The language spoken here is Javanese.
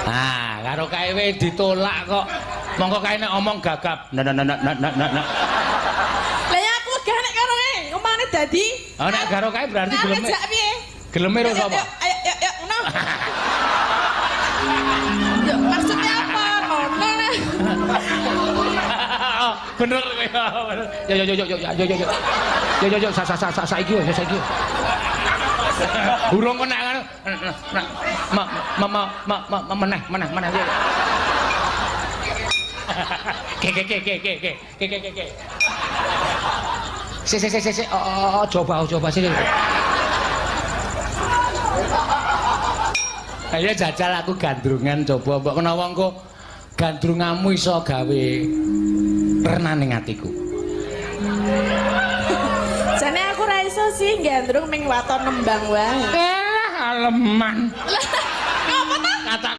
Ah, karo kae ditolak kok. Mongko kae nek omong gagap. Nah. Lah ya aku gak nek karo kae, omane dadi. Oh nek karo kae berarti geleme. Ngajak piye? Geleme ro sapa? Ayo, ngono. Yo, maksudnya apa? Ngono lah. Bener yo saiki yo saiki. Burung kena ngono. Meneh. Ke. Si. Oh, coba sini. Ayo jajal aku gandrungan coba mbok menawa engko gandrunganmu iso gawe renaning atiku. Jane aku ra iso sih gandrung ming waton nembang wae. Aleman. Apa ta? Kata